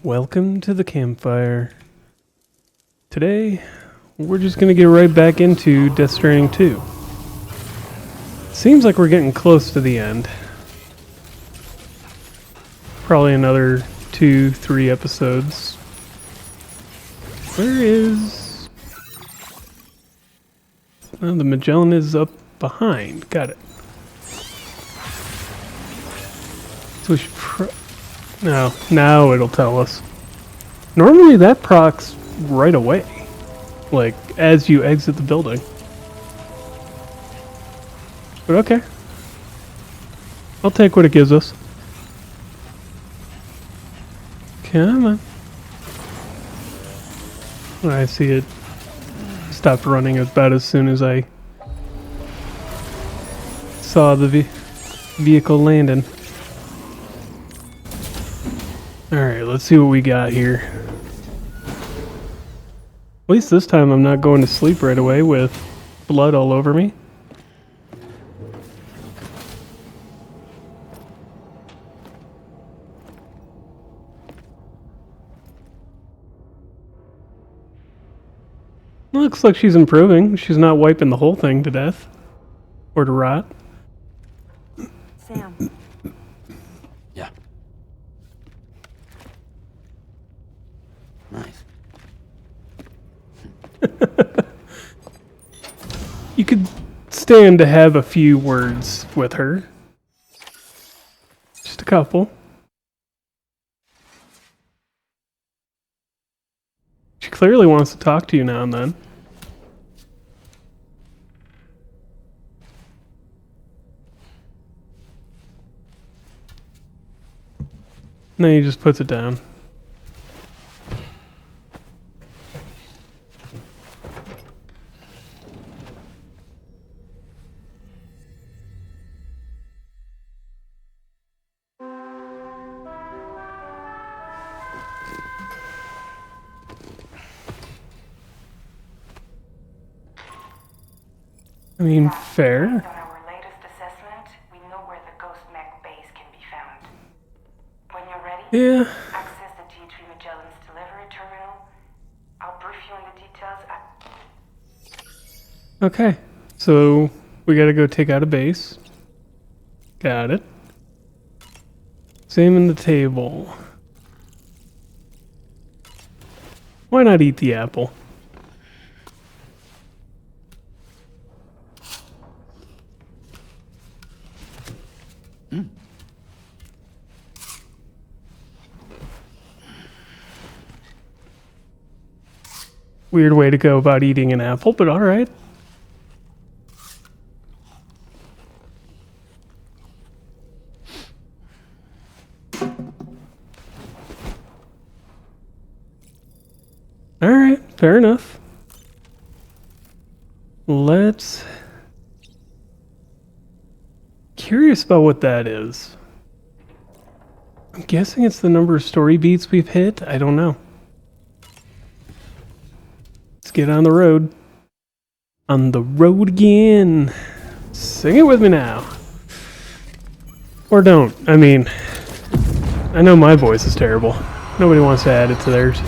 Welcome to the campfire. Today, we're just gonna get right back into Death Stranding 2. Seems like we're getting close to the end. Probably another 2-3 episodes. Where is... Oh, the Magellan is up behind. Got it. So we should no, now it'll tell us. Normally that procs right away. Like, as you exit the building. But okay. I'll take what it gives us. Come on. I see it stopped running about as soon as I saw the vehicle landing. Alright, let's see what we got here. At least this time I'm not going to sleep right away with blood all over me. Looks like she's improving. She's not wiping the whole thing to death. Or to rot. Sam. Yeah. Nice. You could stand to have a few words with her. Just a couple. She clearly wants to talk to you now and then. And then he just puts it down. I mean, fair. Based on our latest assessment, we know where the Ghost Mech base can be found. When you're ready, Yeah. access the G3 Magellan's delivery terminal. I'll brief you on the details at... Okay. So, we gotta go take out a base. Got it. Examine the table. Why not eat the apple? Weird way to go about eating an apple, but alright. Alright, fair enough. Let's... Curious about what that is. I'm guessing it's the number of story beats we've hit? I don't know. Let's get on the road. On the road again. Sing it with me now. Or don't. I mean, I know my voice is terrible. Nobody wants to add it to theirs.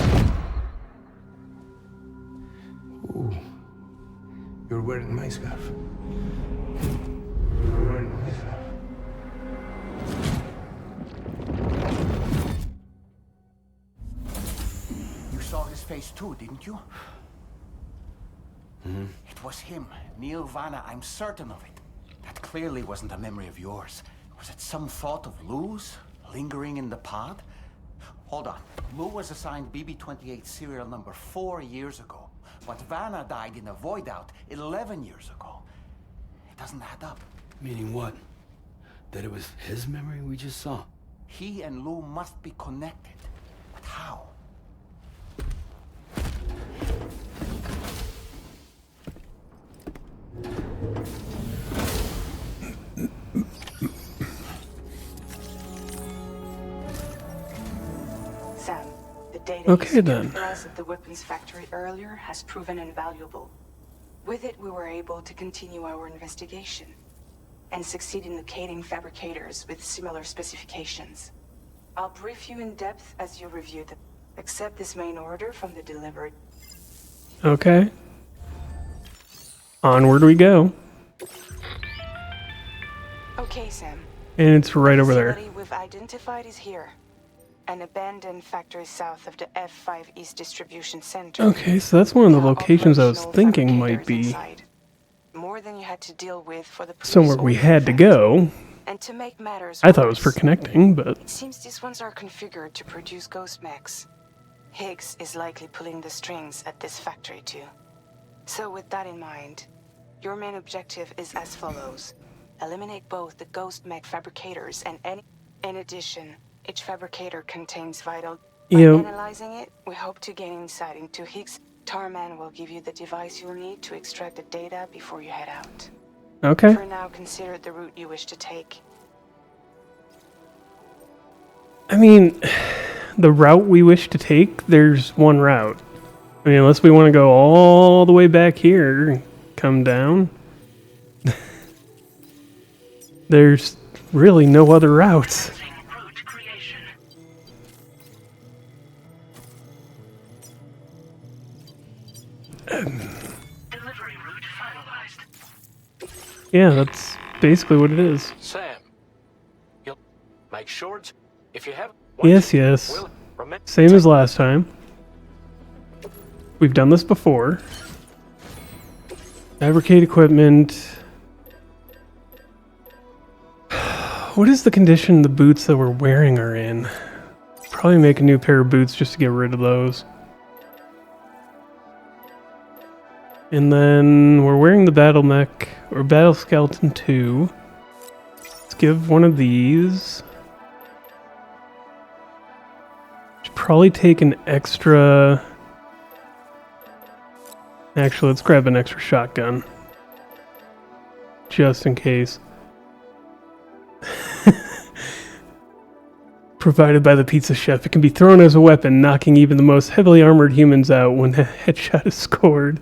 Ooh, you're wearing my scarf. You're wearing my scarf. You saw his face too, didn't you? It was him, Neil Vanna, I'm certain of it. That clearly wasn't a memory of yours. Was it some thought of Lou's, lingering in the pod? Hold on. Lou was assigned BB-28 serial number 4 years ago, but Vanna died in a void out 11 years ago. It doesn't add up. Meaning what? That it was his memory we just saw? He and Lou must be connected. But how? Sam, the data Okay, you secured then. for us at the weapons factory earlier has proven invaluable. With it, we were able to continue our investigation and succeed in locating fabricators with similar specifications. I'll brief you in depth as you review them. Accept this main order from the delivered. Okay. Onward we go. Okay, Sam. And it's right The over there. facility we've identified is here. An abandoned factory south of the F5 East Distribution Center. Okay, so that's one of the There are locations I was operational thinking might fabricators be inside. More than you had to deal with for the previous somewhere we order, had in to fact. go. And to make matters I thought it was for worse, connecting, but it seems these ones are configured to produce ghost mechs. Higgs is likely pulling the strings at this factory too. So with that in mind, your main objective is as follows. Eliminate both the ghost mech fabricators and any... In addition, each fabricator contains vital... By Yeah. analyzing it, we hope to gain insight into Higgs. Tarman will give you the device you'll need to extract the data before you head out. okay. For now, consider the route you wish to take. I mean, the route we wish to take, there's one route. I mean, unless we want to go all the way back here and come down. There's really no other routes. Yeah, that's basically what it is. Sam, you'll make sure it's, if you have... Yes, yes. Will, remember, Same as last time. We've done this before. Fabricate equipment. What is the condition the boots that we're wearing are in? Probably make a new pair of boots just to get rid of those. And then we're wearing the battle mech, or battle skeleton 2. Let's give one of these. Should probably take an extra... Actually, let's grab an extra shotgun. Just in case. Provided by the pizza chef, it can be thrown as a weapon, knocking even the most heavily armored humans out when a headshot is scored.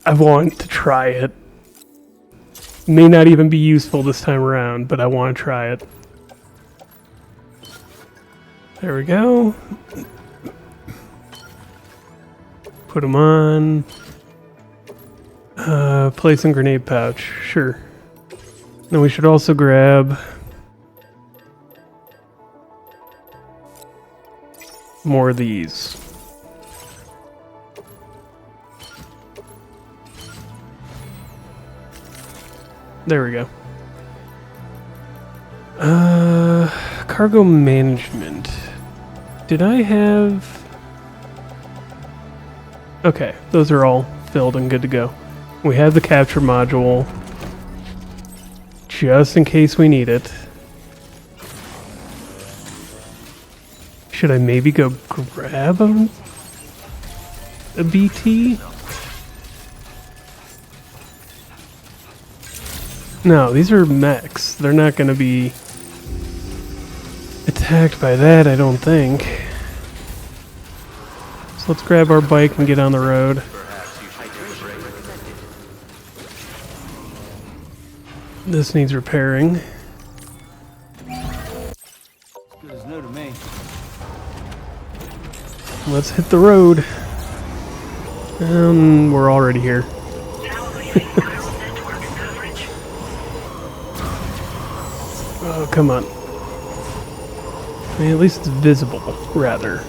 I want to try it. May not even be useful this time around, but I want to try it. There we go. Put them on. Place in grenade pouch. Sure. Then we should also grab more of these. There we go. Cargo management. Did I have... Okay, those are all filled and good to go. We have the capture module. Just in case we need it. Should I maybe go grab a BT? No, these are mechs. They're not going to be attacked by that, I don't think. So let's grab our bike and get on the road. This needs repairing. Good as new to me. Let's hit the road. We're already here. Oh, come on. I mean, at least it's visible, rather.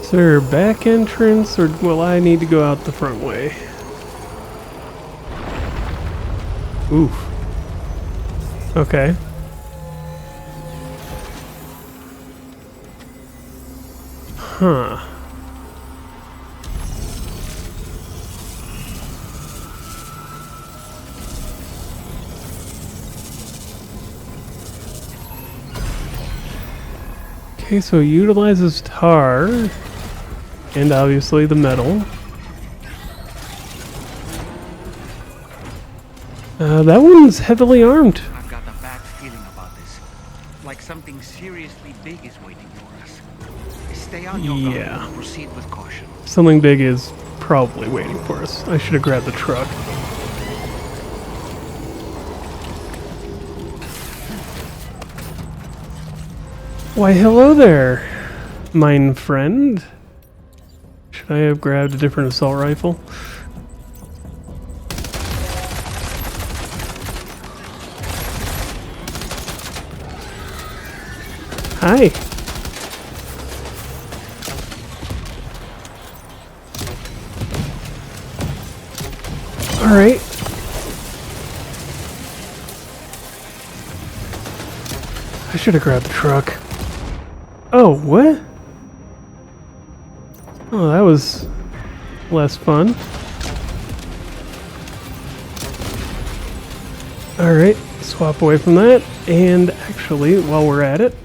Is there a back entrance, or will I need to go out the front way? Oof. Okay. Huh. Okay, so it utilizes tar, and obviously the metal. That one's heavily armed. I've got a bad feeling about this. Like something seriously big is waiting for us. Stay on your guard Yeah. and proceed with caution. Something big is probably waiting for us. I should have grabbed the truck. Why, hello there, mine friend. Should I have grabbed a different assault rifle? Hi. All right. I should have grabbed the truck. Oh, what? Oh, that was less fun. Alright, swap away from that. And actually, while we're at it,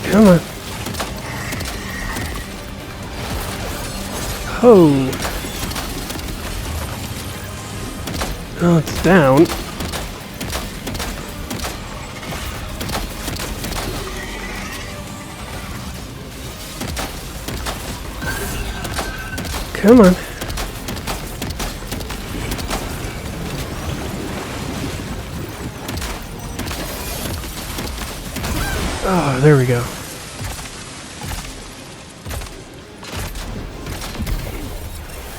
come on. Oh. Oh, it's down. Come on. Oh, there we go.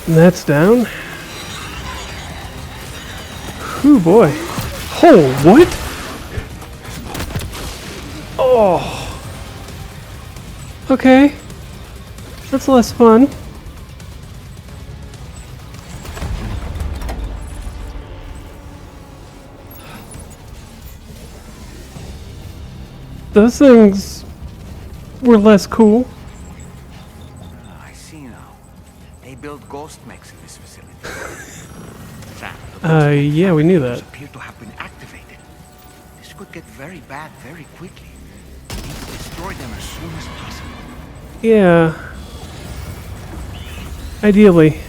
And that's down. Ooh, boy. Oh, what? Oh. Okay. That's less fun. Those things were less cool. I see now. They build ghost mechs in this facility. Sam, Yeah, we knew that. appear to have been activated. This could get very bad very quickly. We need to destroy them as soon as possible. Yeah. Ideally.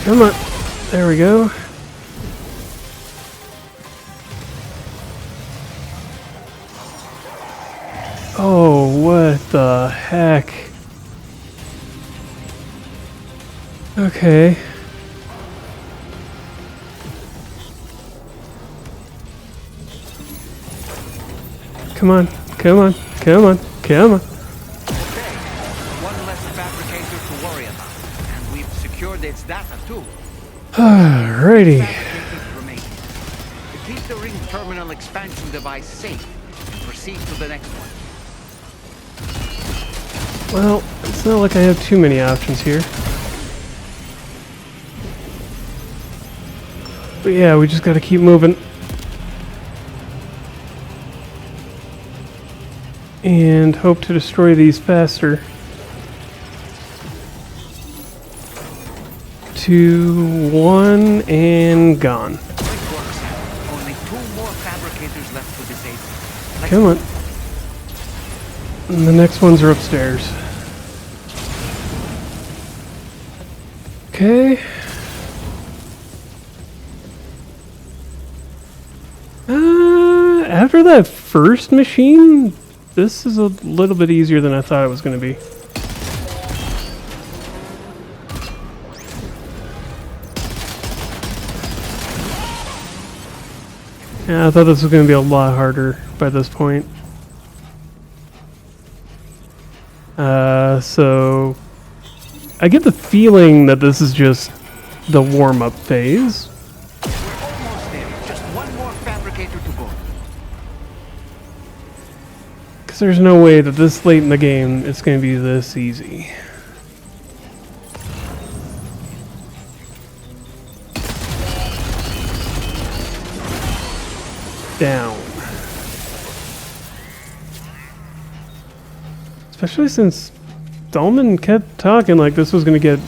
Come on. There we go. Oh, what the heck? Okay. Come on, come on, come on, come on. Okay, one less fabricator to worry about. And we've secured its data too. Alrighty. Fabricators remain. To keep the ring terminal expansion device safe and proceed to the next one. Well, it's not like I have too many options here. But yeah, we just gotta keep moving. And hope to destroy these faster. 2, 1, and gone. Quick work, Sam. Only 2 more fabricators left to disable. Let's Come on. And the next ones are upstairs. Okay. After that first machine, this is a little bit easier than I thought it was going to be. Yeah, I thought this was going to be a lot harder by this point. So I get the feeling that this is just the warm-up phase. We're almost there. Just one more fabricator to go. Because there's no way that this late in the game it's going to be this easy. Down. Especially since Dahlman kept talking like this was going to get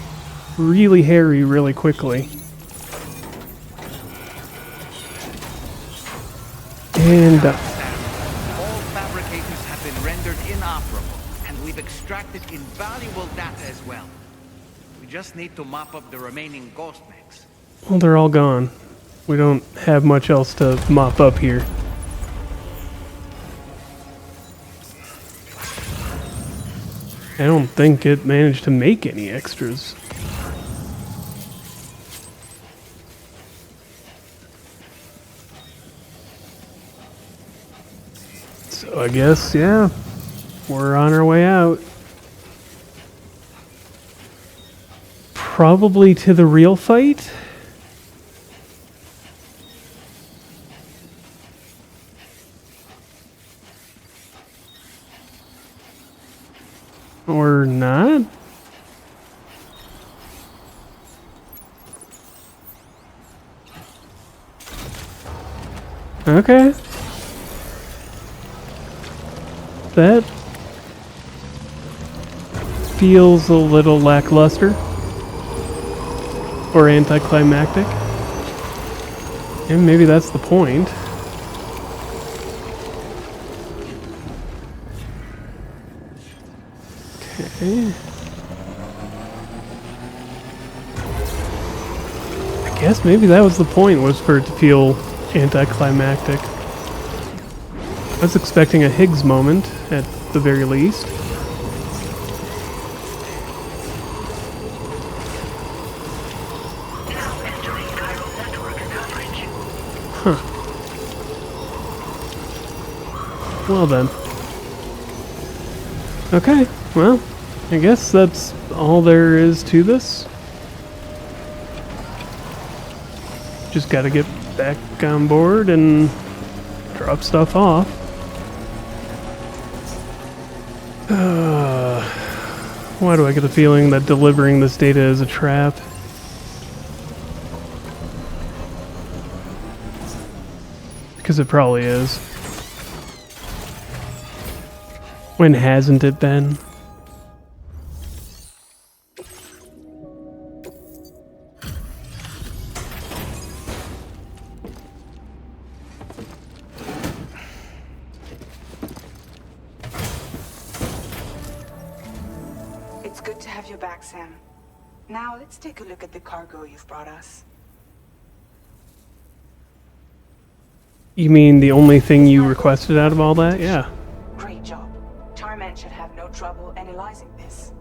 really hairy really quickly. And All fabricators have been rendered inoperable, and we've extracted invaluable data as well. We just need to mop up the remaining ghost mechs. well, they're all gone. We don't have much else to mop up here. I don't think it managed to make any extras. So I guess, yeah, we're on our way out. Probably to the real fight? Or not? Okay. That feels a little lackluster. Or anticlimactic. And maybe that's the point. Okay. I guess maybe that was the point, was for it to feel anticlimactic. I was expecting a Higgs moment, at the very least. Huh. Well then. Okay, well, I guess that's all there is to this. Just gotta get back on board and drop stuff off. Why do I get the feeling that delivering this data is a trap? Because it probably is. When hasn't it been? It's good to have you back, Sam. Now let's take a look at the cargo you've brought us. You mean the only thing you requested out of all that? Yeah. Great job. Tarman should have no trouble analyzing this.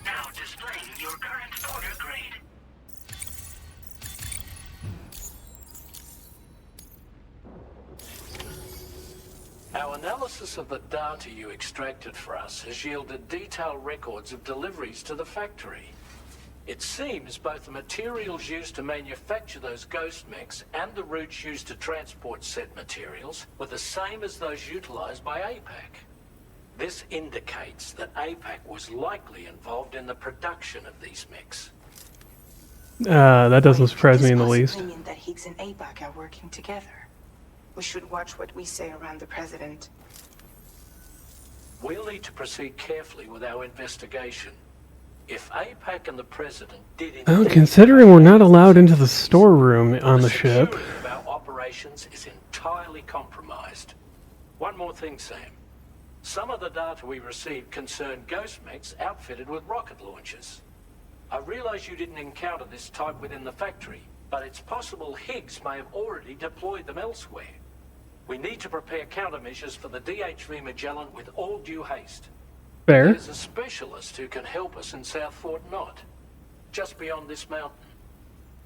Now displaying your current order grade. Our analysis of the data you extracted for us has yielded detailed records of deliveries to the factory. It seems both the materials used to manufacture those ghost mechs and the routes used to transport said materials were the same as those utilized by APAC. This indicates that APAC was likely involved in the production of these mechs. That doesn't surprise me in the least. Opinion that Higgs and APAC are working together. We should watch what we say around the president. We'll need to proceed carefully with our investigation. If APAC and the president did Well, indeed, considering we're not allowed into the storeroom on the ship. security of our operations is entirely compromised. One more thing, Sam. Some of the data we received concerned ghost mechs outfitted with rocket launchers. I realize you didn't encounter this type within the factory, but it's possible Higgs may have already deployed them elsewhere. We need to prepare countermeasures for the DHV Magellan with all due haste. Fair. There's a specialist who can help us in South Fort Knott, just beyond this mountain.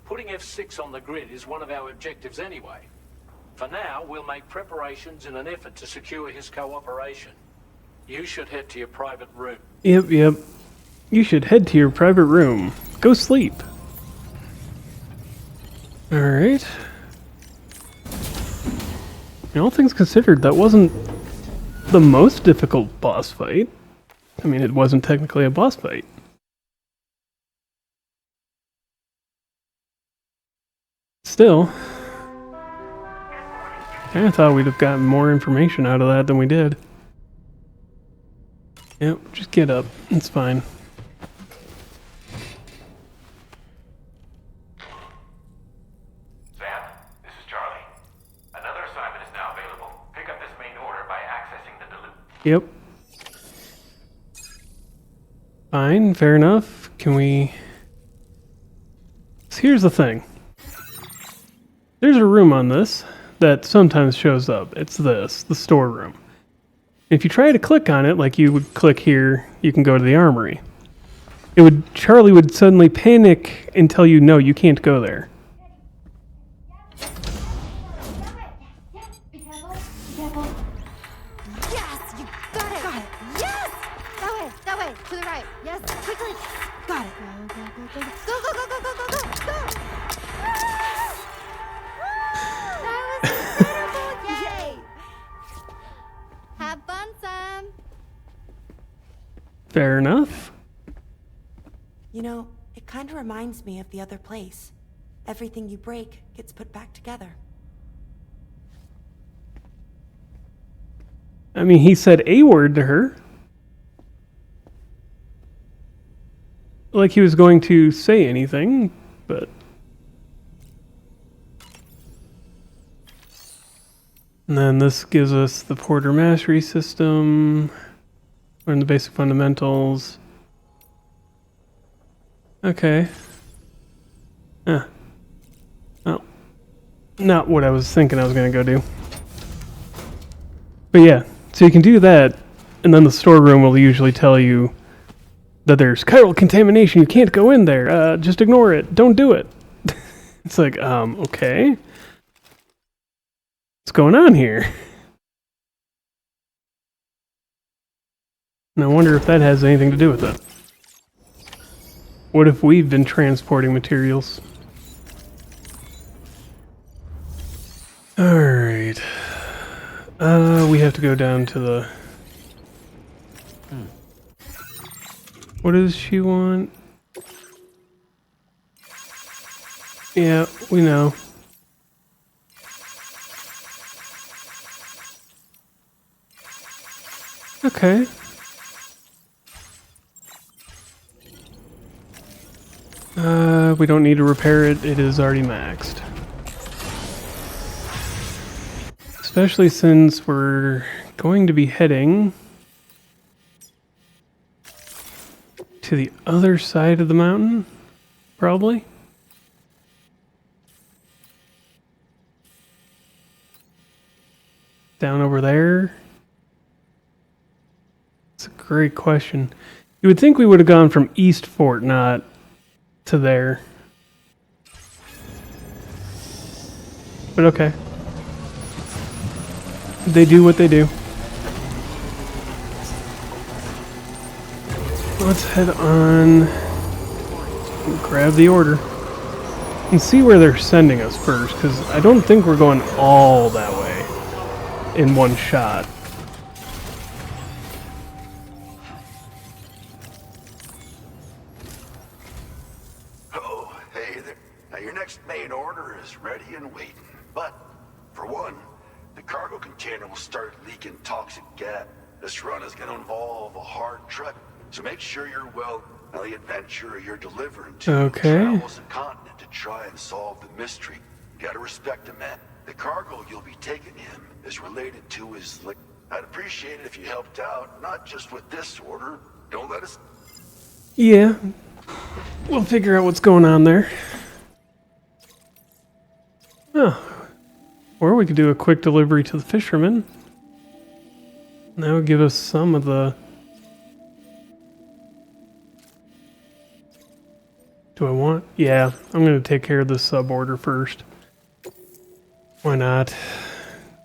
Putting F6 on the grid is one of our objectives anyway. For now, we'll make preparations in an effort to secure his cooperation. You should head to your private room. Yep. You should head to your private room. Go sleep. Alright. All things considered, that wasn't the most difficult boss fight. I mean, it wasn't technically a boss fight. Still, I thought we'd have gotten more information out of that than we did. Yep, just get up. It's fine. Sam, this is Charlie. Another assignment is now available. Pick up this main order by accessing the dilute. Yep. Fine, fair enough. Can we... So here's the thing. There's a room on this that sometimes shows up. It's this, the storeroom. If you try to click on it, like you would click here, you can go to the armory. Charlie would suddenly panic and tell you, no, you can't go there. Yes, you got it. Got it. Yes. That way, to the right. Yes, quickly. Got it. Go. That was incredible. Yay. Have fun, Sam. Fair enough. You know, it kind of reminds me of the other place. Everything you break gets put back together. I mean, he said a word to her. Like he was going to say anything, but... And then this gives us the Porter Mastery System. Learn the basic fundamentals. Okay. Well, not what I was thinking I was going to go do. But yeah, so you can do that, and then the storeroom will usually tell you that there's chiral contamination, you can't go in there, just ignore it, don't do it. It's like, okay. What's going on here? And I wonder if that has anything to do with it. What if we've been transporting materials? Alright. We have to go down to the... What does she want? Yeah, we know. Okay. We don't need to repair it. It is already maxed. Especially since we're going to be heading to the other side of the mountain, probably. Down over there? It's a great question. You would think we would have gone from East Fort, not to there. But okay. They do what they do. Let's head on and grab the order and see where they're sending us first, because I don't think we're going all that way in one shot. Oh, hey there. Now your next main order is ready and waiting. But, for one, the cargo container will start leaking toxic gas. This run is going to involve a hard trek, so make sure you're well. Now the adventurer you're delivering to travels the continent to try and solve the mystery. You gotta respect him, man. The cargo you'll be taking him is related to his... I'd appreciate it if you helped out, not just with this order. Don't let us... Yeah. We'll figure out what's going on there. Oh. Or we could do a quick delivery to the fisherman. That would give us some of the... Do I want? Yeah, I'm going to take care of the sub-order first. Why not?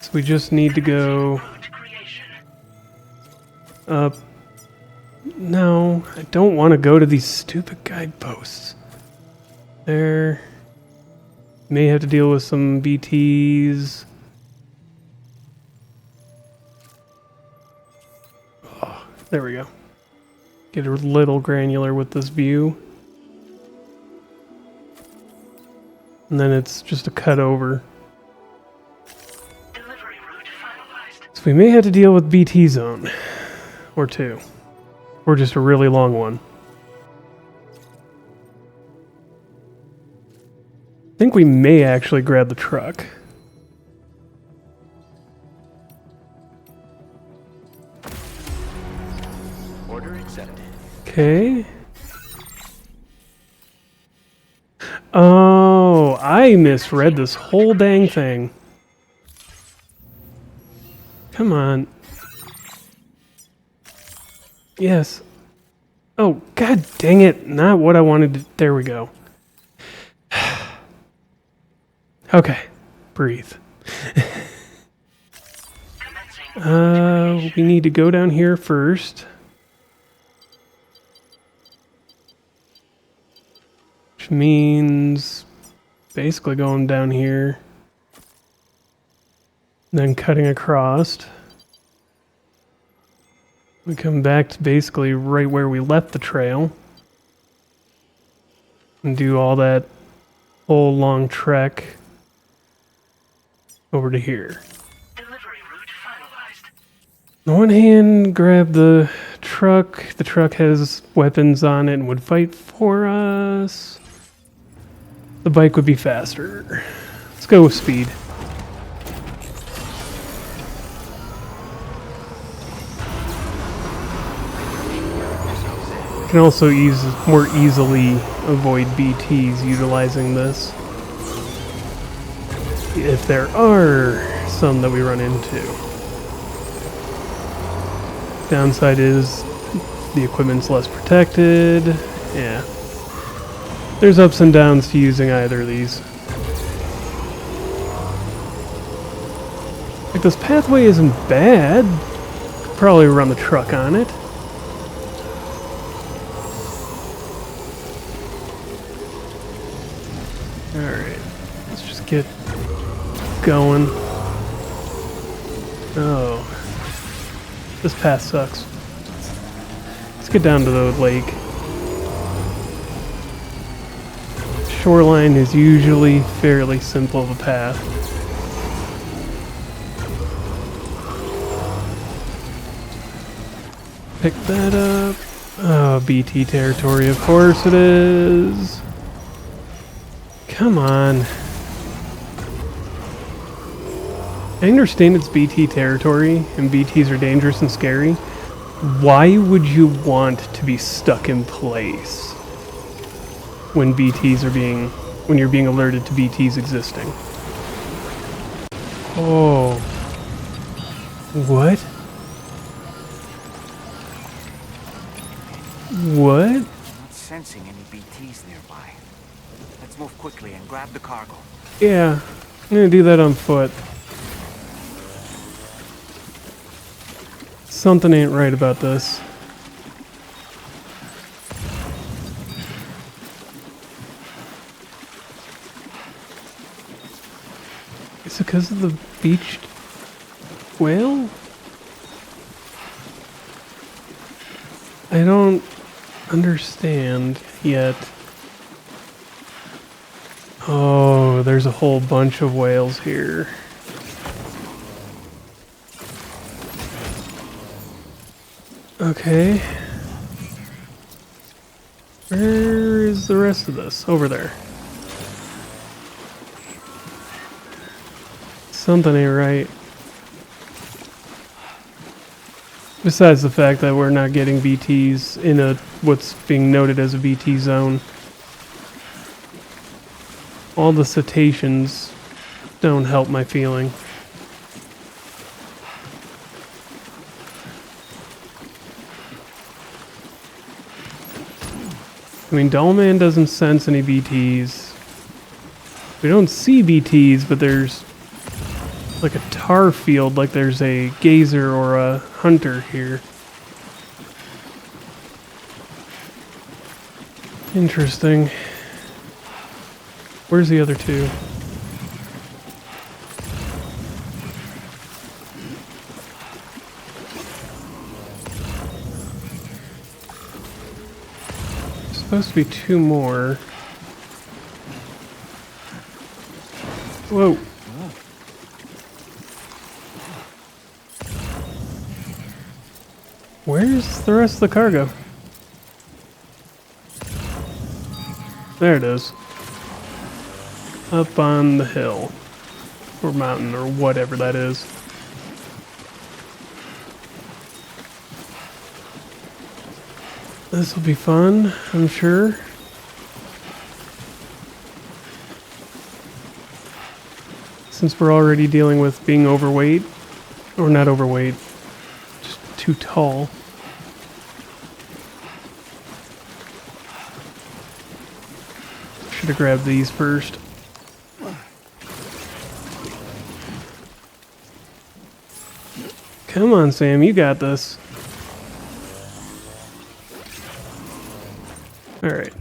So we just need to go... No, I don't want to go to these stupid guideposts. There... May have to deal with some BTs. Oh, there we go. Get a little granular with this view. And then it's just a cut over. Delivery route finalized. So we may have to deal with BT zone. Or two. Or just a really long one. I think we may actually grab the truck. Order accepted. Okay. Oh, I misread this whole dang thing. Come on. Yes. Oh, god dang it. Not what I wanted to... There we go. Okay. Breathe. We need to go down here first. Which means basically going down here. Then cutting across. We come back to basically right where we left the trail. And do all that whole long trek over to here. On one hand, grab the truck. The truck has weapons on it and would fight for us. The bike would be faster. Let's go with speed. Can also more easily avoid BTs utilizing this. If there are some that we run into. Downside is the equipment's less protected. Yeah. There's ups and downs to using either of these. Like, this pathway isn't bad. Could probably run the truck on it. Alright. Let's just get going. Oh. This path sucks. Let's get down to the lake. Shoreline is usually fairly simple of a path. Pick that up. Oh, BT territory, of course it is. Come on. I understand it's BT territory, and BTs are dangerous and scary. Why would you want to be stuck in place when when you're being alerted to BTs existing? Oh. What? What? I'm not sensing any BTs nearby. Let's move quickly and grab the cargo. Yeah, I'm gonna do that on foot. Something ain't right about this. Is it because of the beached whale? I don't understand yet. Oh, there's a whole bunch of whales here. Okay. Where is the rest of this? Over there. Something ain't right. Besides the fact that we're not getting BTs in what's being noted as a BT zone. All the cetaceans don't help my feeling. I mean, Dollman doesn't sense any BTs. We don't see BTs, but there's like a tar field, like there's a gazer or a hunter here. Interesting. Where's the other two? Supposed to be two more. Whoa. Where's the rest of the cargo? There it is. Up on the hill. Or mountain, or whatever that is. This will be fun, I'm sure. Since we're already dealing with being overweight, or not overweight, just too tall. Should have grabbed these first. Come on, Sam, you got this. Alright.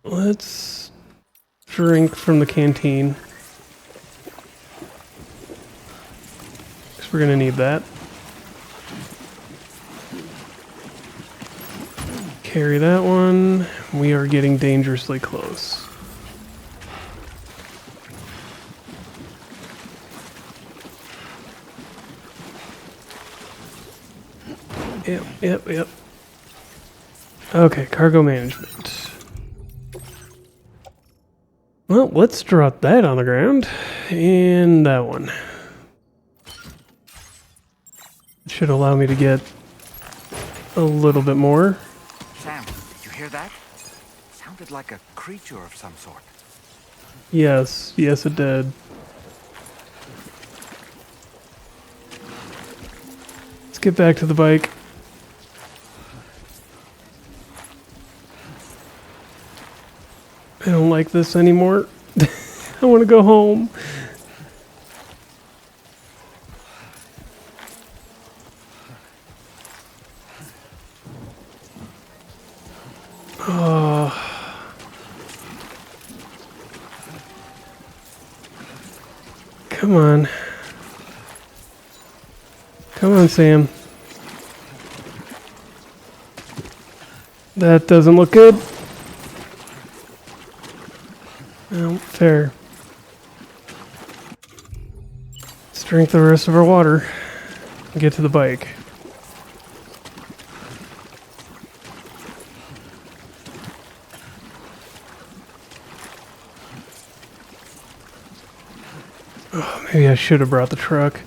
Let's drink from the canteen. Because we're going to need that. Carry that one. We are getting dangerously close. Yep. Okay, cargo management. Well, let's drop that on the ground. And that one. It should allow me to get a little bit more. Sam, did you hear that? Sounded like a creature of some sort. Yes it did. Let's get back to the bike. I don't like this anymore. I want to go home. Oh. Come on. Come on, Sam. That doesn't look good. No, fair. Let's drink the rest of our water and get to the bike. Oh, maybe I should have brought the truck.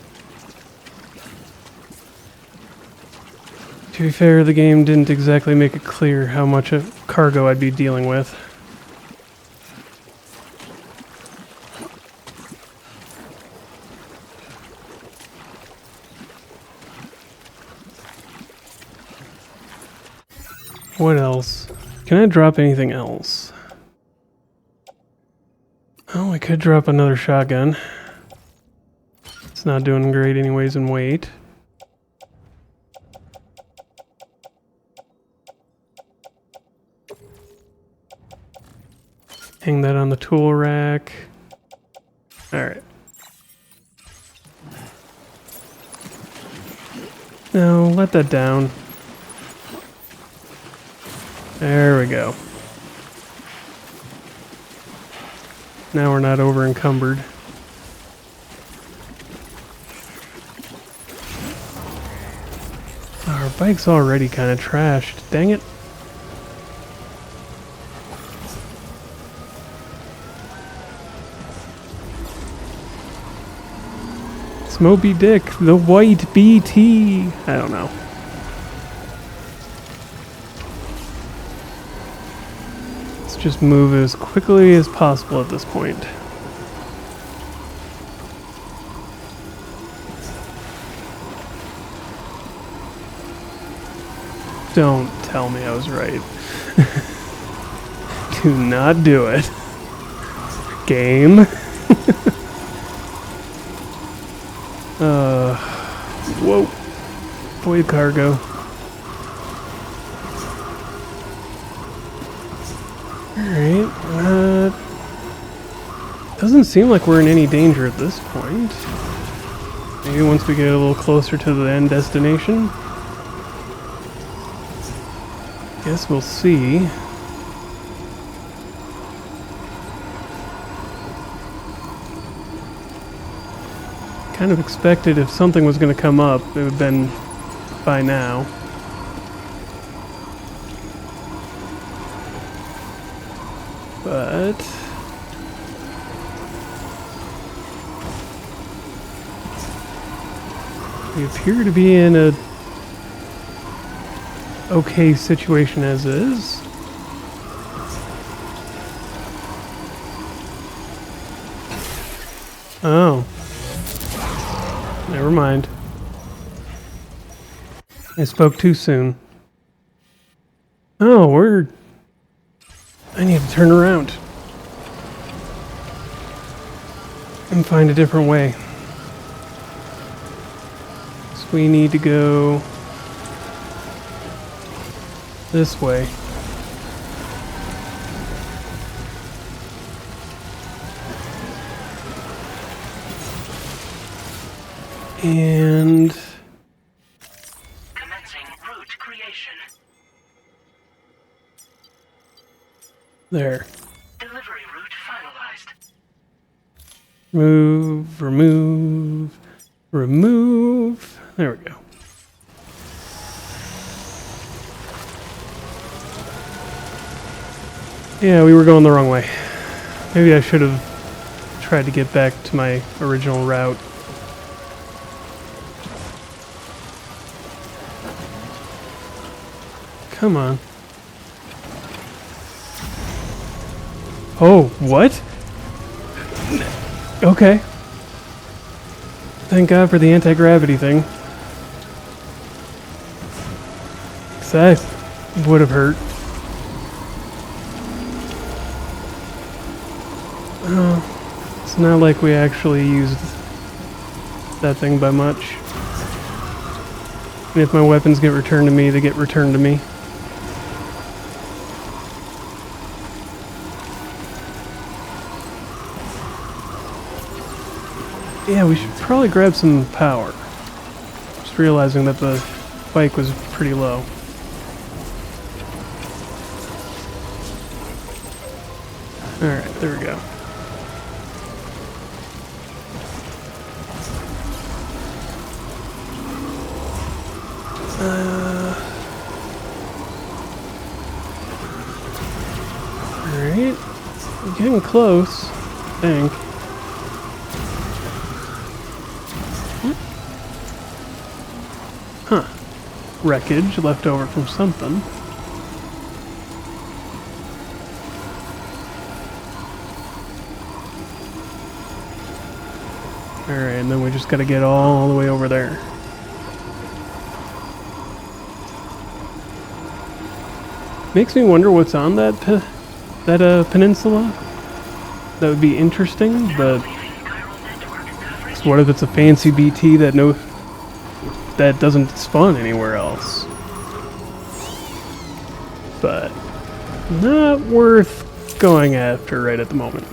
To be fair, the game didn't exactly make it clear how much of cargo I'd be dealing with. What else? Can I drop anything else? Oh, I could drop another shotgun. It's not doing great anyways in weight. Hang that on the tool rack. Alright. No, let that down. There we go. Now we're not over encumbered. Our bike's already kind of trashed. Dang it. It's Moby Dick, the white BT. I don't know. Just move as quickly as possible at this point. Don't tell me I was right. Do not do it. Game. Whoa. Void cargo. Alright, doesn't seem like we're in any danger at this point. Maybe once we get a little closer to the end destination. Guess we'll see. Kind of expected if something was going to come up, it would have been by now. But we appear to be in a okay situation as is. Oh. Never mind. I spoke too soon. Oh, I need to turn around. And find a different way. So we need to go this way. And commencing route creation. there. Delivery route finalized. Remove. There we go. Yeah, we were going the wrong way. Maybe I should have tried to get back to my original route. Come on. Oh, what? Okay. Thank God for the anti-gravity thing. 'Cause that would have hurt. Oh, it's not like we actually used that thing by much. And if my weapons get returned to me, they get returned to me. Yeah, we should probably grab some power. Just realizing that the bike was pretty low. Alright, there we go. Alright. We're getting close, I think. Huh. Wreckage left over from something. Alright, and then we just gotta get all the way over there. Makes me wonder what's on that peninsula. That would be interesting, but what if it's a fancy BT that doesn't spawn anywhere else? But not worth going after right at the moment.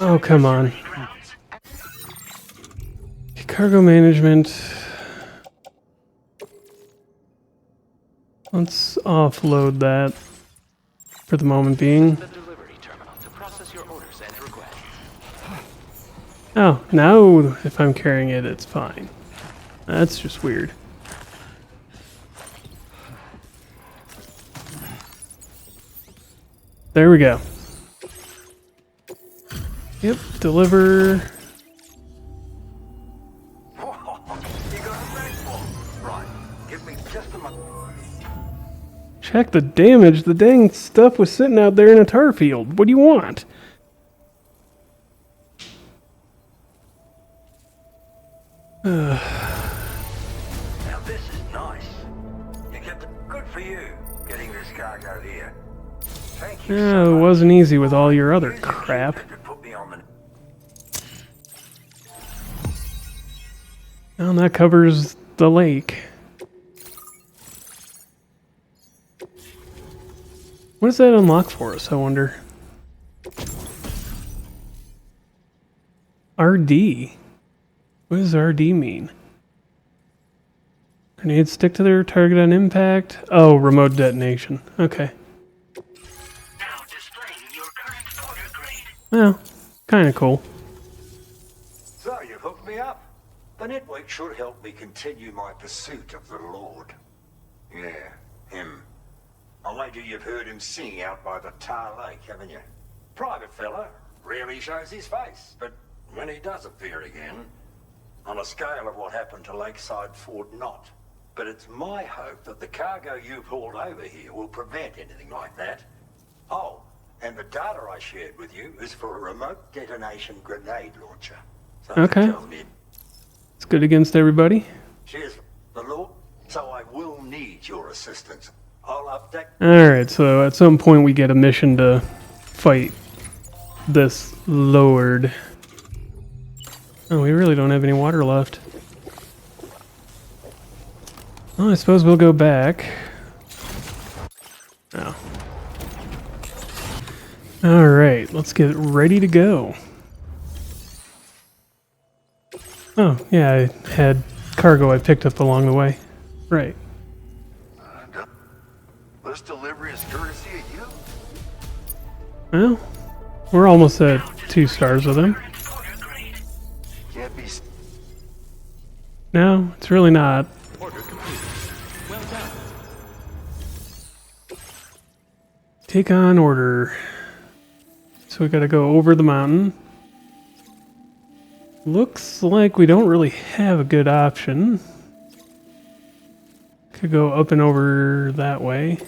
Oh, come on. Cargo management. Let's offload that for the moment being. Oh, now if I'm carrying it, it's fine. That's just weird. There we go. Yep, deliver. Check the damage. The dang stuff was sitting out there in a tar field. What do you want? Now this is nice. You get the good for you getting this cargo here. Thank you. It wasn't easy with all your other crap. Well, that covers the lake. What does that unlock for us, I wonder? RD? What does RD mean? Grenades stick to their target on impact. Oh, remote detonation. Okay. Now displaying your current order grade. Well, kind of cool. So you've hooked me up. The network should help me continue my pursuit of the Lord. Yeah, him. I wager you've heard him sing out by the Tar Lake, haven't you? Private fella, rarely shows his face, but when he does appear again, on a scale of what happened to Lakeside Fort Knott. But it's my hope that the cargo you've hauled over here will prevent anything like that. Oh, and the data I shared with you is for a remote detonation grenade launcher. Something Okay. tells me It's good against everybody. Cheers, the Lord. So I will need your assistance. I'll update. Alright, so at some point we get a mission to fight this Lord. Oh, we really don't have any water left. Well, I suppose we'll go back. Oh. Alright, let's get ready to go. Oh, yeah, I had cargo I picked up along the way. Right. This delivery is courtesy of you? Well, we're almost at 2 stars with him. Can't be. No, it's really not. Order complete. Well done. Take on order. So we gotta go over the mountain. Looks like we don't really have a good option. Could go up and over that way.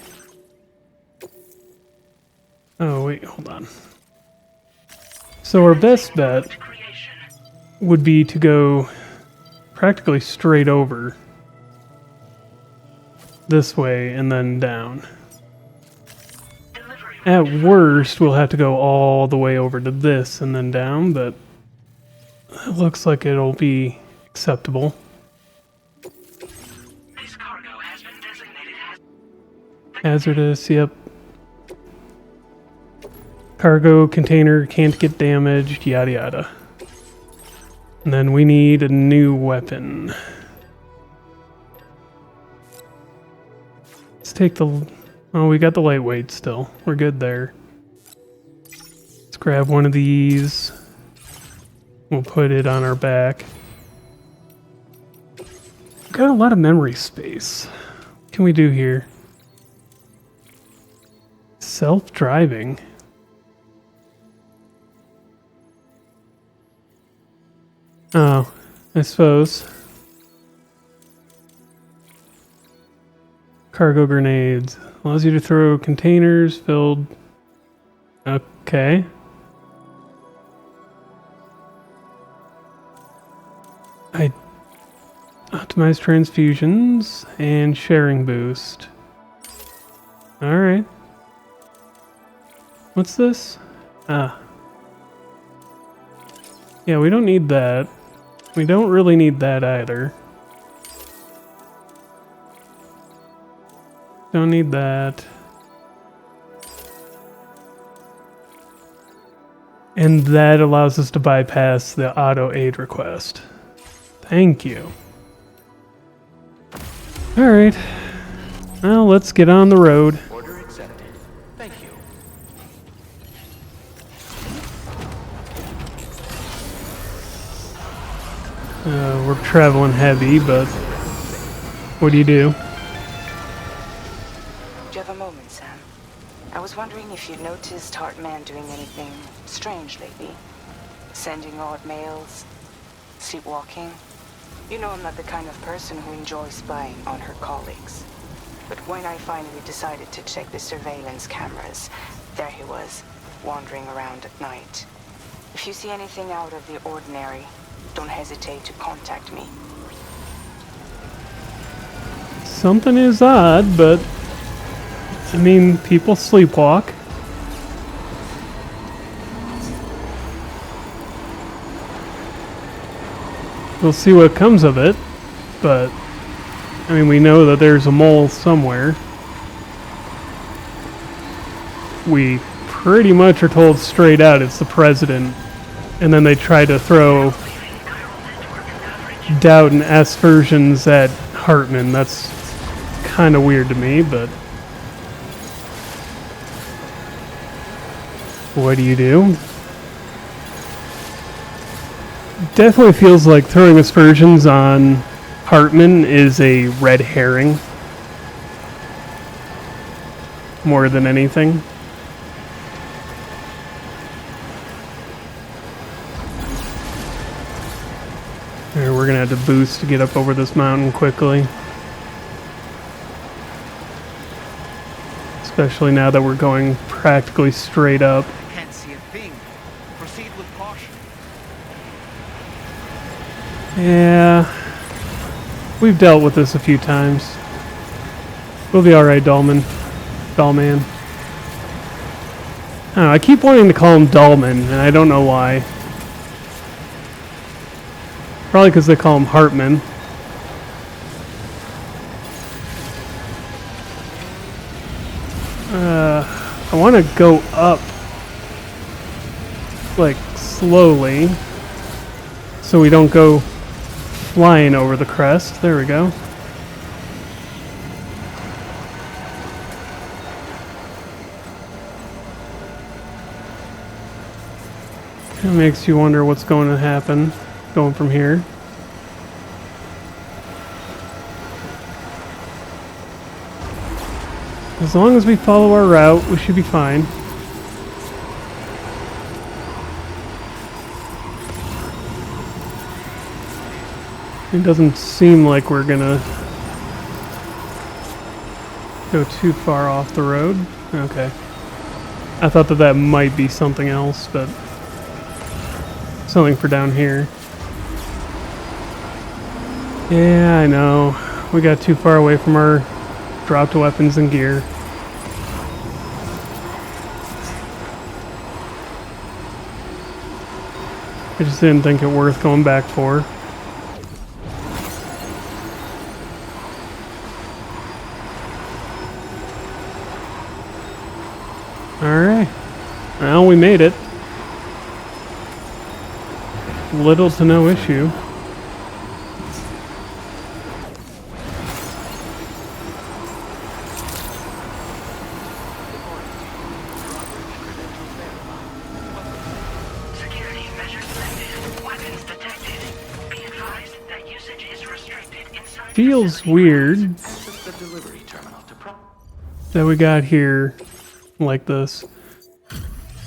Oh, wait, hold on. So our best bet would be to go practically straight over this way and then down. At worst, we'll have to go all the way over to this and then down, but it looks like it'll be acceptable. This cargo has been designated Hazardous, yep. Cargo container can't get damaged, yada yada. And then we need a new weapon. Let's take the... Oh, we got the lightweight still. We're good there. Let's grab one of these. We'll put it on our back. We've got a lot of memory space. What can we do here? Self-driving. Oh, I suppose. Cargo grenades. Allows you to throw containers filled... Okay. I optimize transfusions and sharing boost. Alright. What's this? Ah. Yeah, we don't need that. We don't really need that either. Don't need that. And that allows us to bypass the auto aid request. Thank you. Alright. Well, let's get on the road. Order accepted. Thank you. We're traveling heavy, but what do you do? Do you have a moment, Sam? I was wondering if you'd noticed Hartman doing anything strange lately. Sending odd mails, sleepwalking. You know I'm not the kind of person who enjoys spying on her colleagues. But when I finally decided to check the surveillance cameras, there he was, wandering around at night. If you see anything out of the ordinary, don't hesitate to contact me. Something is odd, but I mean, people sleepwalk. We'll see what comes of it, but I mean, we know that there's a mole somewhere. We pretty much are told straight out it's the president, and then they try to throw doubt and aspersions at Hartman. That's kind of weird to me, but what do you do? Definitely feels like throwing aspersions on Hartman is a red herring more than anything. Alright, we're gonna have to boost to get up over this mountain quickly. Especially now that we're going practically straight up. I can't see a thing. Proceed with caution. Yeah. We've dealt with this a few times. We'll be alright, Dollman. Dollman. I don't know, I keep wanting to call him Dollman, and I don't know why. Probably because they call him Hartman. I want to go up, like, slowly, so we don't go flying over the crest. There we go. It makes you wonder what's going to happen going from here. As long as we follow our route, we should be fine. It doesn't seem like we're gonna go too far off the road. Okay. I thought that might be something else, but something for down here. Yeah, I know. We got too far away from our dropped weapons and gear. I just didn't think it worth going back for. Alright. Well, we made it. Little to no issue. Feels weird that we got here like this.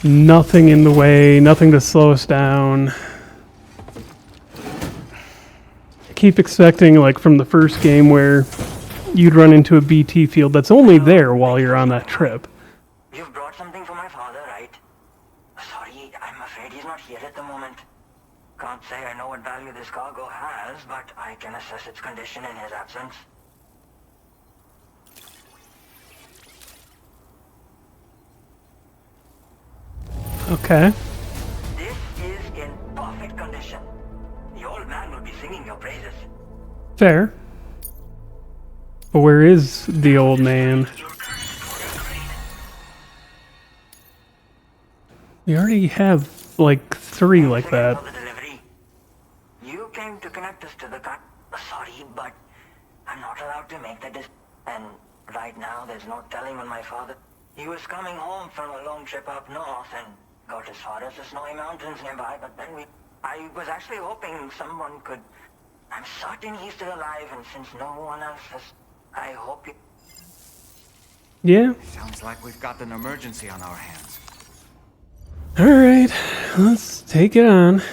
Nothing in the way, nothing to slow us down. I keep expecting, like from the first game, where you'd run into a BT field that's only there while you're on that trip. You've brought something for my father, right? Sorry, I'm afraid he's not here at the moment. Can't say I know what value this cargo has, but I can assess its condition in his absence. Okay. This is in perfect condition. The old man will be singing your praises. Fair. But where is the old man? We already have like 3 like that. You came to connect us to the car. Sorry, but I'm not allowed to make that decision. And right now, there's no telling when my father... He was coming home from a long trip up north and got as far as the snowy mountains nearby, but then I was actually hoping someone could... I'm certain he's still alive, and since no one else has... I hope you... Yeah. Sounds like we've got an emergency on our hands. Alright, let's take it on.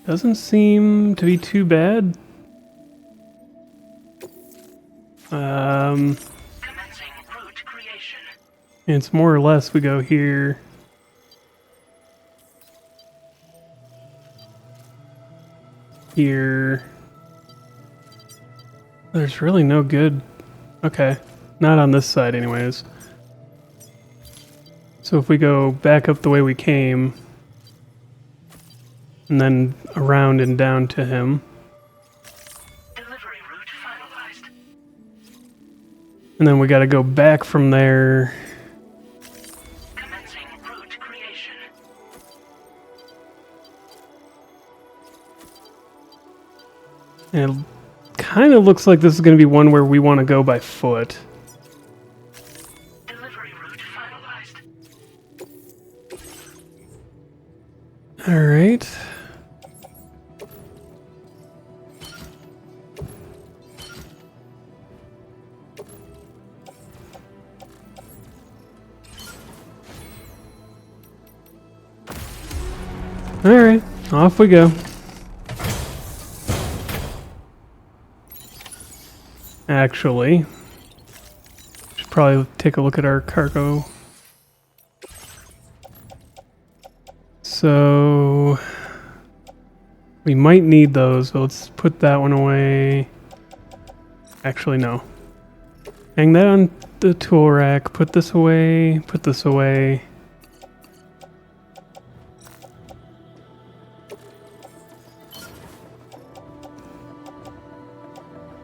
Doesn't seem to be too bad. It's more or less we go here. Here. There's really no good... Okay. Not on this side anyways. So if we go back up the way we came, and then around and down to him. Delivery route finalized. And then we gotta go back from there. Commencing route creation. And it kind of looks like this is gonna be one where we want to go by foot. Delivery route finalized. Alright. Alright, off we go. Actually, should probably take a look at our cargo. So, we might need those, but let's put that one away. Actually, no. Hang that on the tool rack, put this away, put this away.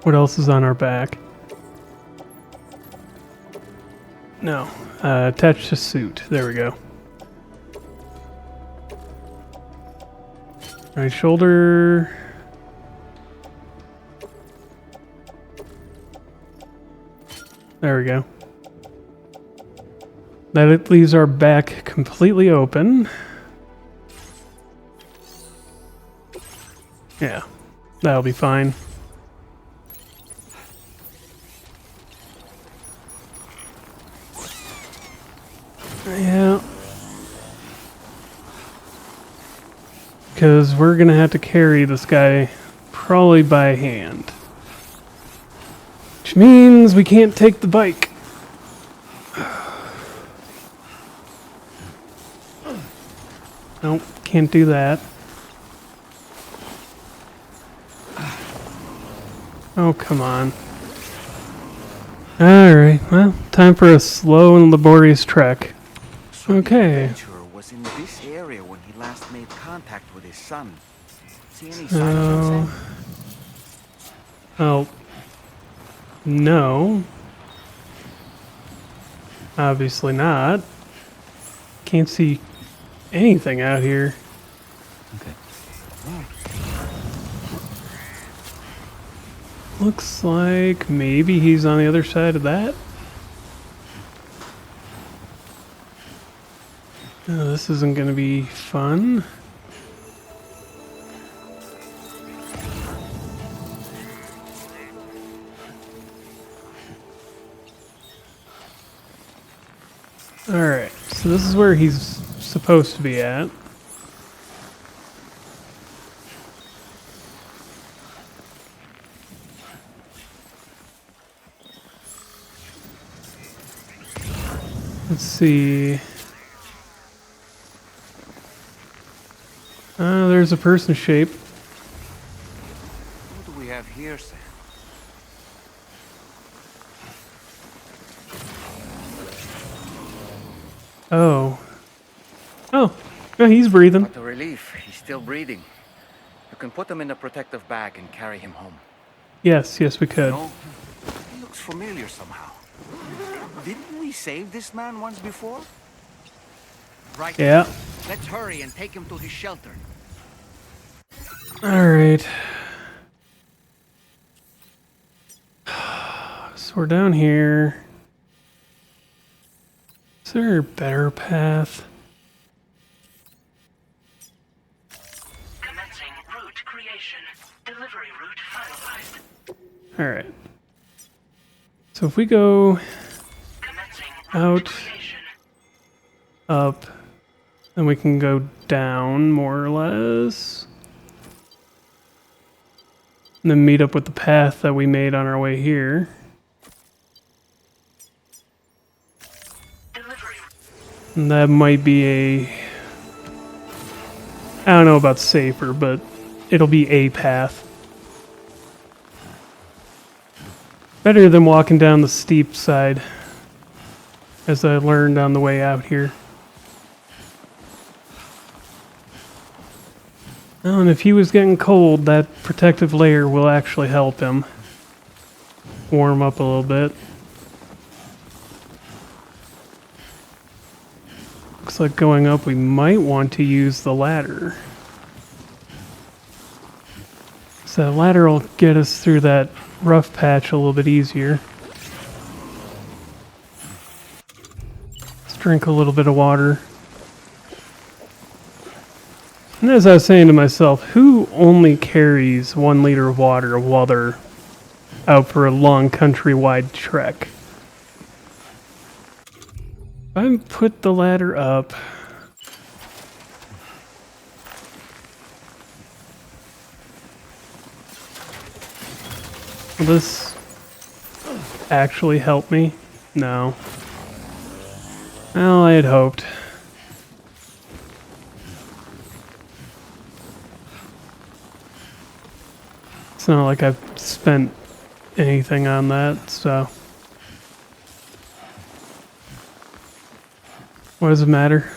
What else is on our back? No. Attach to suit. There we go. Right shoulder. There we go. That leaves our back completely open. Yeah, that'll be fine. Yeah. Because we're going to have to carry this guy probably by hand. Which means we can't take the bike. Nope, can't do that. Oh, come on. Alright, well, time for a slow and laborious trek. Okay. Was in this area when he last made contact with his son. See any signs of him? Oh. No. Obviously not. Can't see anything out here. Okay. Looks like maybe he's on the other side of that. Oh, this isn't going to be fun. Alright, so this is where he's supposed to be at. Let's see. There's a person shape. What do we have here, Sam? Oh. Oh, he's breathing. What a relief. He's still breathing. You can put him in a protective bag and carry him home. Yes, we could. No, he looks familiar somehow. Didn't we save this man once before? Right. Yeah. Let's hurry and take him to his shelter. Alright. So we're down here. Is there a better path? Commencing route creation. Delivery route finalized. Alright. So if we go out, up, then we can go down more or less. And then meet up with the path that we made on our way here. And that might be I don't know about safer, but it'll be a path. Better than walking down the steep side, as I learned on the way out here. Oh, and if he was getting cold, that protective layer will actually help him warm up a little bit. Looks like going up, we might want to use the ladder. So the ladder will get us through that rough patch a little bit easier. Let's drink a little bit of water. And as I was saying to myself, who only carries 1 liter of water while they're out for a long countrywide trek? If I put the ladder up, Will this actually help me? No. Well, I had hoped. It's not like I've spent anything on that, so. What does it matter?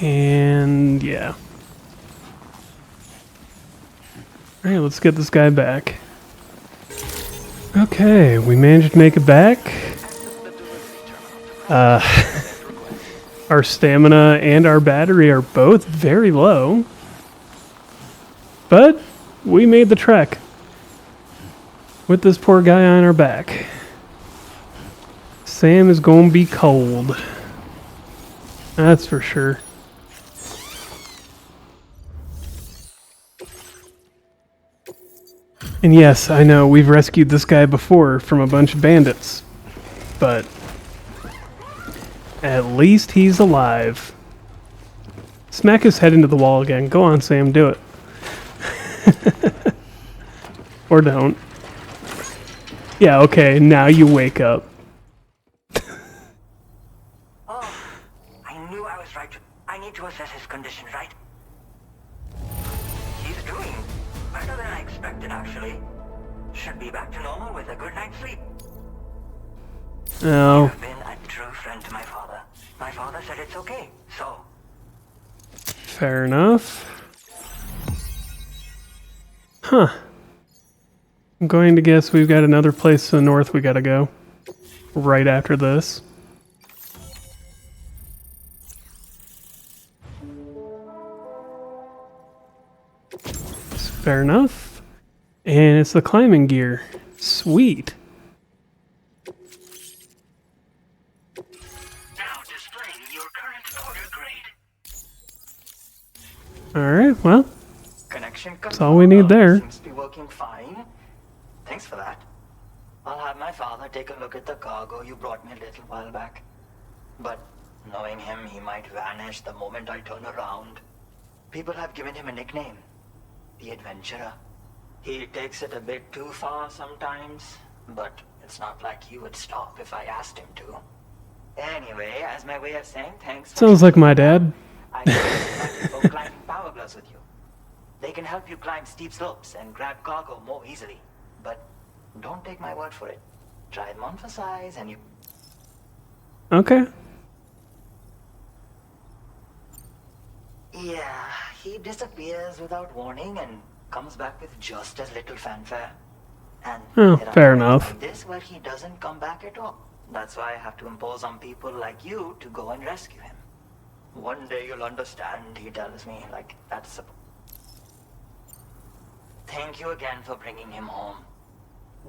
And yeah. Alright, let's get this guy back. Okay, we managed to make it back. Our stamina and our battery are both very low. But we made the trek. With this poor guy on our back. Sam is gonna be cold. That's for sure. And yes, I know, we've rescued this guy before from a bunch of bandits. But at least he's alive. Smack his head into the wall again. Go on, Sam, do it. Or don't. Yeah, okay, now you wake up. Oh, I knew I was right. I need to assess his condition, right? He's doing better than I expected, actually. Should be back to normal with a good night's sleep. Oh. You've been a true friend to my father. My father said it's okay, so... Fair enough. Huh. I'm going to guess we've got another place to the north we gotta go. Right after this. Fair enough. And it's the climbing gear. Sweet. Now displaying your current order grade. Alright, well. Connection That's all we need there. Seems to be working fine. Thanks for that. I'll have my father take a look at the cargo you brought me a little while back. But knowing him, he might vanish the moment I turn around. People have given him a nickname. The Adventurer. He takes it a bit too far sometimes, but it's not like he would stop if I asked him to. Anyway, as my way of saying thanks... Sounds like my dad. I can go climbing power gloves with you. They can help you climb steep slopes and grab cargo more easily. But don't take my word for it. Try them on for size and you... Okay. Yeah, he disappears without warning and comes back with just as little fanfare. And Oh, there are fair times enough. like this where he doesn't come back at all. That's why I have to impose on people like you to go and rescue him. One day you'll understand, he tells me, like that's... Thank you again for bringing him home.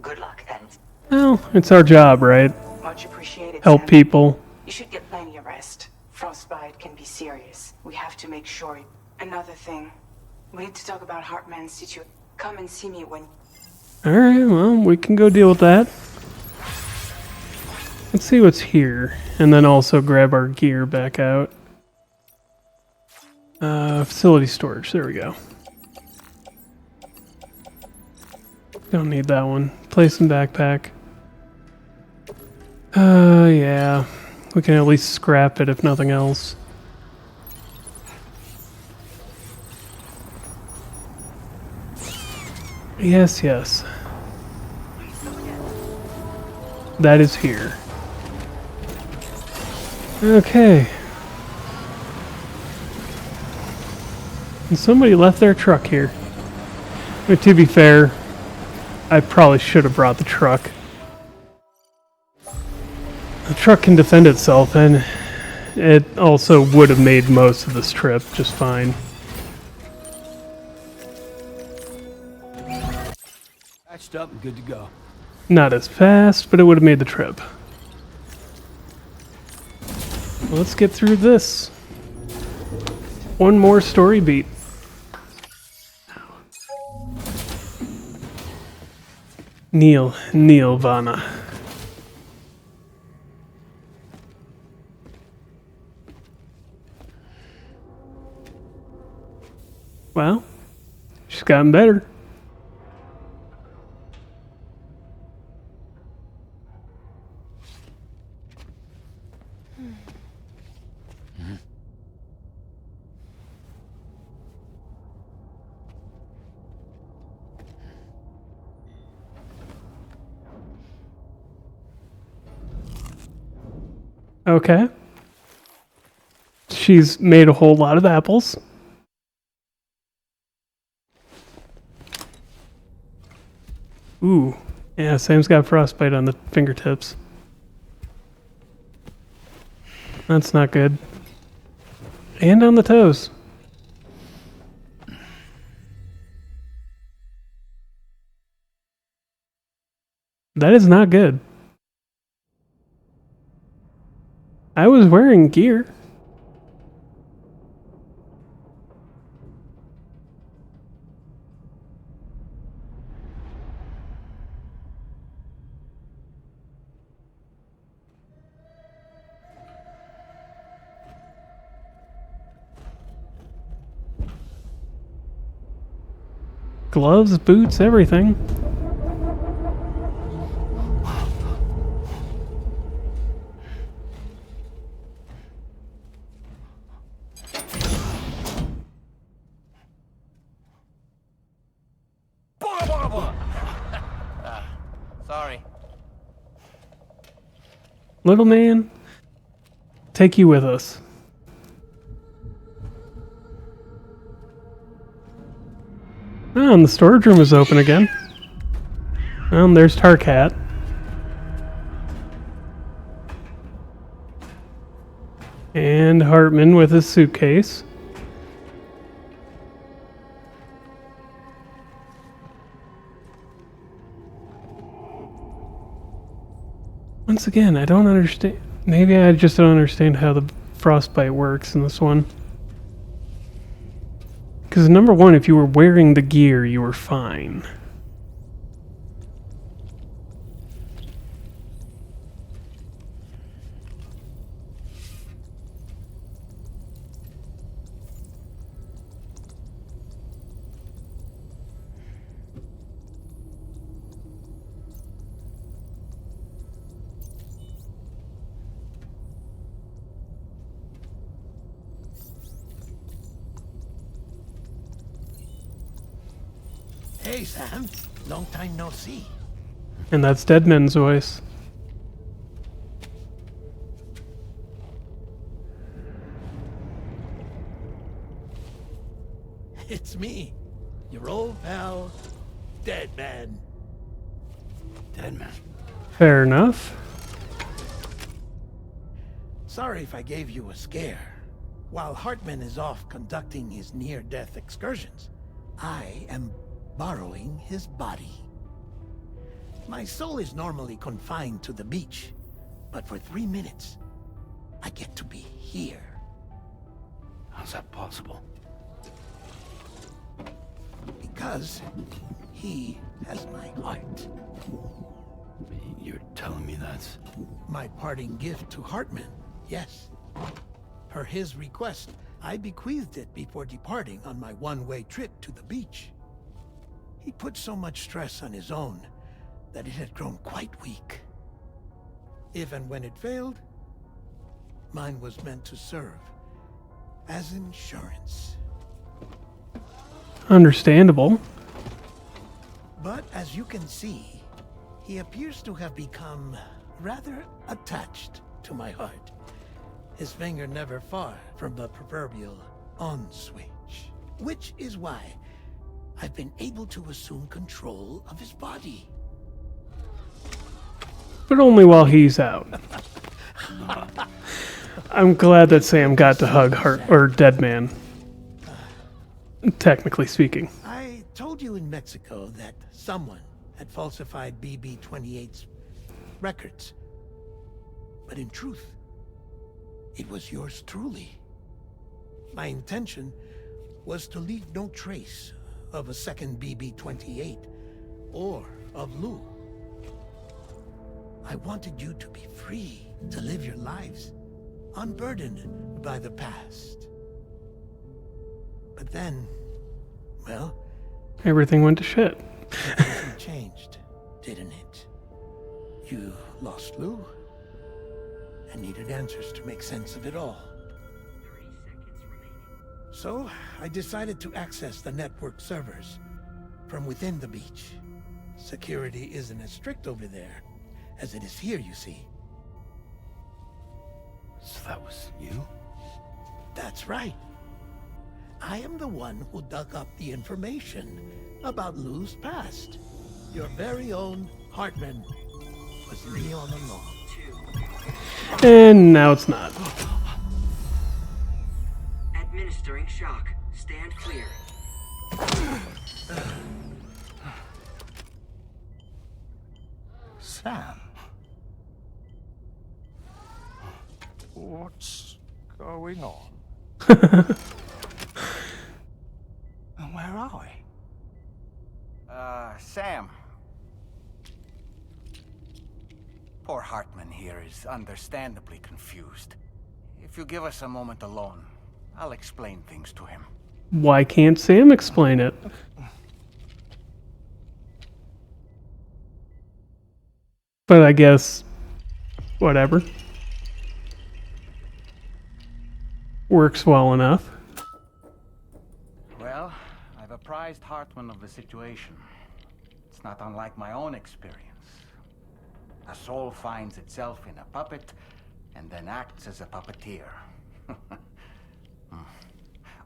Good luck and... Well, it's our job, right? Much appreciated, Help Sam. people. You should get plenty of rest. Frostbite can be serious. We have to make sure. Another thing. We need to talk about Hartman's situation. Come and see me when... Alright, well, we can go deal with that. Let's see what's here. And then also grab our gear back out. Facility storage. There we go. Don't need that one. Place in backpack. Yeah. We can at least scrap it if nothing else. Yes, yes. That is here. Okay. And somebody left their truck here. But to be fair, I probably should have brought the truck. The truck can defend itself, and it also would have made most of this trip just fine. Patched up and good to go. Not as fast, but it would have made the trip. Let's get through this. One more story beat. Neil Vanna. Well, she's gotten better. Okay. She's made a whole lot of apples. Ooh. Yeah, Sam's got frostbite on the fingertips. That's not good. And on the toes. That is not good. I was wearing gear. Gloves, boots, everything. Sorry. Little man, take you with us. Oh, and the storage room is open again. And there's Tarkat. And Hartman with his suitcase. Once again, I don't understand. Maybe I just don't understand how the frostbite works in this one. Because number one, if you were wearing the gear, you were fine. Hey, Sam. Long time no see. And that's Deadman's voice. It's me, your old pal, Deadman. Deadman? Fair enough. Sorry if I gave you a scare. While Hartman is off conducting his near-death excursions, I am borrowing his body. My soul is normally confined to the beach, but for 3 minutes, I get to be here. How's that possible? Because he has my heart. You're telling me that's... My parting gift to Hartman, yes. Per his request, I bequeathed it before departing on my one-way trip to the beach. He put so much stress on his own that it had grown quite weak. If and when it failed, mine was meant to serve as insurance. Understandable. But as you can see, he appears to have become rather attached to my heart. His finger never far from the proverbial on switch. Which is why I've been able to assume control of his body. But only while he's out. I'm glad that Sam got to hug Deadman. Technically speaking. I told you in Mexico that someone had falsified BB-28's records. But in truth, it was yours truly. My intention was to leave no trace of a second BB-28 or of Lou. I wanted you to be free to live your lives, unburdened by the past. But then, Well, Everything went to shit. everything changed, didn't it? You lost Lou and needed answers to make sense of it all. So, I decided to access the network servers from within the beach. Security isn't as strict over there as it is here, you see. So that was you? That's right. I am the one who dug up the information about Lou's past. Your very own Hartman was me all along. And now it's not. Administering shock. Stand clear. Sam. What's going on? And where are we? Sam. Poor Hartman here is understandably confused. If you give us a moment alone, I'll explain things to him. Why can't Sam explain it? But I guess, whatever. Works well enough. Well, I've apprised Hartman of the situation. It's not unlike my own experience. A soul finds itself in a puppet and then acts as a puppeteer.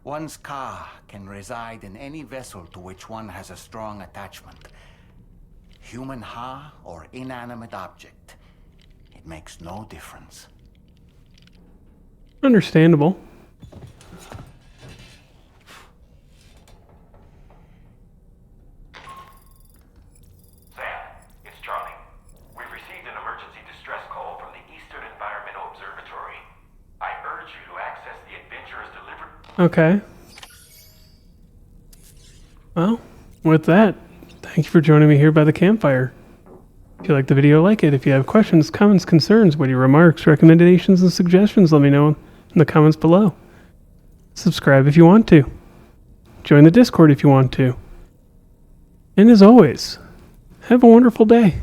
One's ka can reside in any vessel to which one has a strong attachment. Human ha or inanimate object. It makes no difference. Understandable. Sam, it's Charlie. We've received an emergency distress call from the Eastern Environmental Observatory. I urge you to access the Adventurer's delivery. Okay. Well, with that, thank you for joining me here by the campfire. If you like the video, like it. If you have questions, comments, concerns, witty remarks, recommendations, and suggestions, let me know in the comments below. Subscribe if you want to. Join the Discord if you want to. And as always, have a wonderful day.